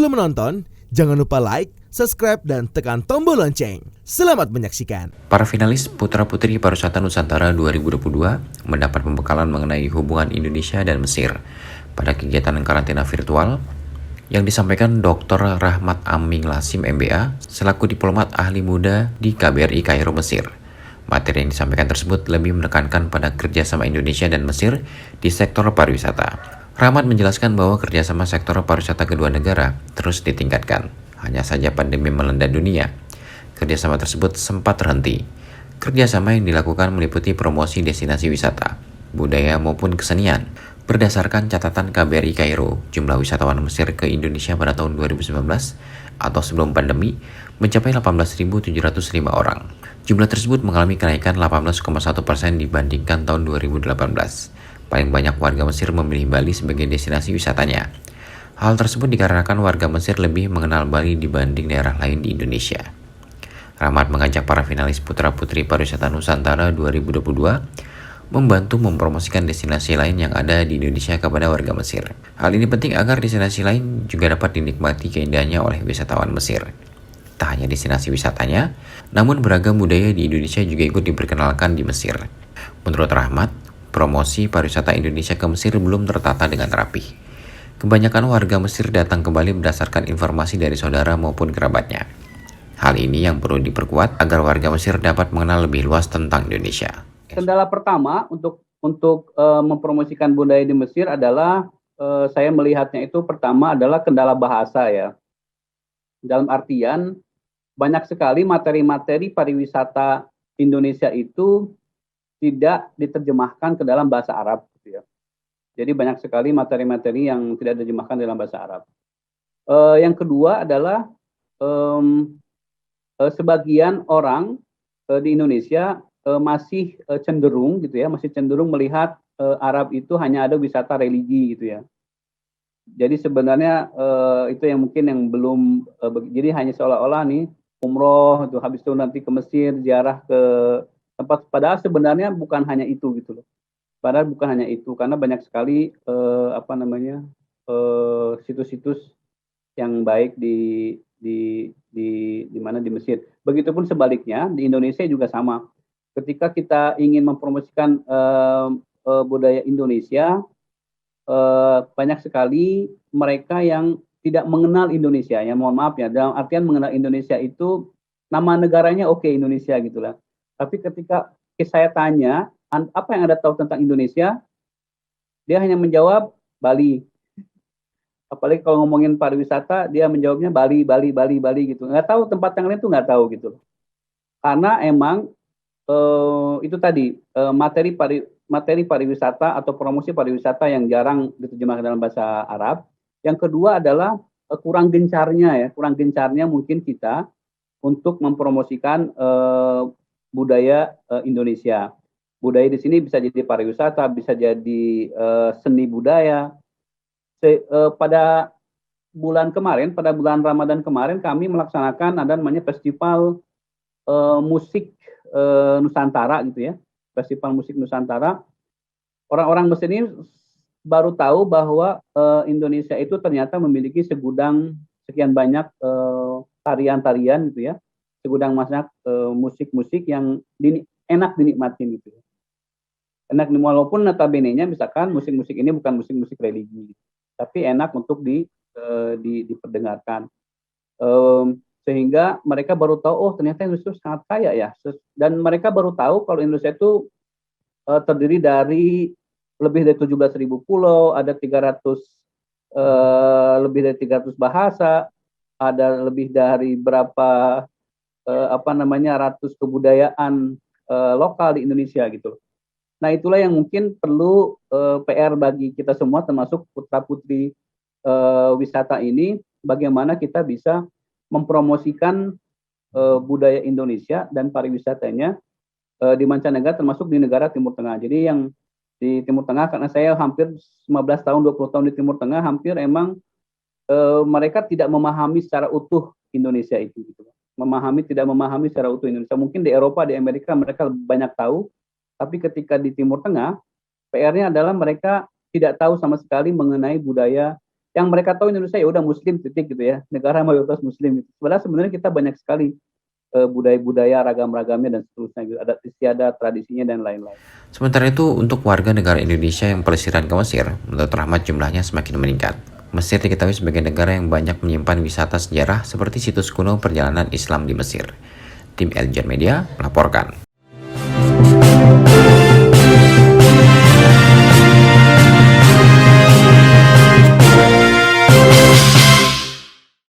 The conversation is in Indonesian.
Sebelum menonton, jangan lupa like, subscribe, dan tekan tombol lonceng. Selamat menyaksikan. Para finalis Putra-Putri Pariwisata Nusantara 2022 mendapat pembekalan mengenai hubungan Indonesia dan Mesir pada kegiatan karantina virtual yang disampaikan Dr. Rahmat Aming Lasim MBA selaku diplomat ahli muda di KBRI Kairo, Mesir. Materi yang disampaikan tersebut lebih menekankan pada kerjasama Indonesia dan Mesir di sektor pariwisata. Rahmat menjelaskan bahwa kerjasama sektor pariwisata kedua negara terus ditingkatkan. Hanya saja pandemi melanda dunia. Kerjasama tersebut sempat terhenti. Kerjasama yang dilakukan meliputi promosi destinasi wisata, budaya maupun kesenian. Berdasarkan catatan KBRI Kairo, jumlah wisatawan Mesir ke Indonesia pada tahun 2019 atau sebelum pandemi mencapai 18.705 orang. Jumlah tersebut mengalami kenaikan 18,1% dibandingkan tahun 2018. Paling banyak warga Mesir memilih Bali sebagai destinasi wisatanya. Hal tersebut dikarenakan warga Mesir lebih mengenal Bali dibanding daerah lain di Indonesia. Rahmat mengajak para finalis Putra-Putri Pariwisata Nusantara 2022 membantu mempromosikan destinasi lain yang ada di Indonesia kepada warga Mesir. Hal ini penting agar destinasi lain juga dapat dinikmati keindahannya oleh wisatawan Mesir. Tak hanya destinasi wisatanya, namun beragam budaya di Indonesia juga ikut diperkenalkan di Mesir. Menurut Rahmat, promosi pariwisata Indonesia ke Mesir belum tertata dengan rapi. Kebanyakan warga Mesir datang ke Bali berdasarkan informasi dari saudara maupun kerabatnya. Hal ini yang perlu diperkuat agar warga Mesir dapat mengenal lebih luas tentang Indonesia. Kendala pertama untuk mempromosikan budaya di Mesir adalah saya melihatnya itu pertama adalah kendala bahasa ya. Dalam artian banyak sekali materi-materi pariwisata Indonesia itu tidak diterjemahkan ke dalam bahasa Arab gitu ya. Jadi banyak sekali materi-materi yang tidak diterjemahkan dalam bahasa Arab. Yang kedua adalah sebagian orang di Indonesia masih cenderung gitu ya, masih cenderung melihat Arab itu hanya ada wisata religi gitu ya. Jadi sebenarnya itu yang mungkin yang belum jadi hanya seolah-olah nih umroh itu habis itu nanti ke Mesir ziarah ke tempat, padahal sebenarnya bukan hanya itu gitu loh. Padahal bukan hanya itu karena banyak sekali situs-situs yang baik di mana di Mesir. Begitupun sebaliknya di Indonesia juga sama. Ketika kita ingin mempromosikan budaya Indonesia, banyak sekali mereka yang tidak mengenal Indonesia. Ya mohon maaf ya, dalam artian mengenal Indonesia itu nama negaranya oke, Indonesia gitulah. Tapi ketika saya tanya apa yang Anda tahu tentang Indonesia, dia hanya menjawab Bali. Apalagi kalau ngomongin pariwisata, dia menjawabnya Bali gitu. Nggak tahu tempat yang lain tuh nggak tahu gitu. Karena emang itu tadi materi pariwisata atau promosi pariwisata yang jarang diterjemahkan dalam bahasa Arab. Yang kedua adalah kurang gencarnya mungkin kita untuk mempromosikan budaya Indonesia. Budaya di sini bisa jadi pariwisata, bisa jadi seni budaya. Pada bulan Ramadan kemarin kami melaksanakan ada namanya festival musik Nusantara gitu ya, festival musik Nusantara. Orang-orang Mesir ini baru tahu bahwa Indonesia itu ternyata memiliki segudang sekian banyak tarian-tarian gitu ya, segudang banyak musik-musik yang enak dinikmatin gitu. Enak walaupun notabene-nya misalkan musik-musik ini bukan musik-musik religi, tapi enak untuk diperdengarkan. Sehingga mereka baru tahu, oh ternyata Indonesia itu sangat kaya ya. Dan mereka baru tahu kalau Indonesia itu terdiri dari lebih dari 17.000 pulau, ada lebih dari 300 bahasa, ada lebih dari berapa ratus kebudayaan lokal di Indonesia gitu. Nah itulah yang mungkin perlu PR bagi kita semua termasuk putra-putri wisata ini, bagaimana kita bisa mempromosikan budaya Indonesia dan pariwisatanya di mancanegara termasuk di negara Timur Tengah. Jadi yang di Timur Tengah, karena saya hampir 15 tahun, 20 tahun di Timur Tengah, hampir emang mereka tidak memahami secara utuh Indonesia itu. Gitu. Tidak memahami secara utuh Indonesia. Mungkin di Eropa, di Amerika mereka banyak tahu, tapi ketika di Timur Tengah, PR-nya adalah mereka tidak tahu sama sekali mengenai budaya Yang mereka tahu Indonesia ya udah Muslim titik gitu ya, negara mayoritas Muslim. Gitu. Sebenarnya kita banyak sekali budaya-budaya, ragam-ragamnya dan seterusnya gitu. Adat istiadat, tradisinya dan lain-lain. Sementara itu, untuk warga negara Indonesia yang pelesiran ke Mesir, menurut Rahmat jumlahnya semakin meningkat. Mesir diketahui sebagai negara yang banyak menyimpan wisata sejarah seperti situs kuno perjalanan Islam di Mesir. Tim Eljan Media melaporkan.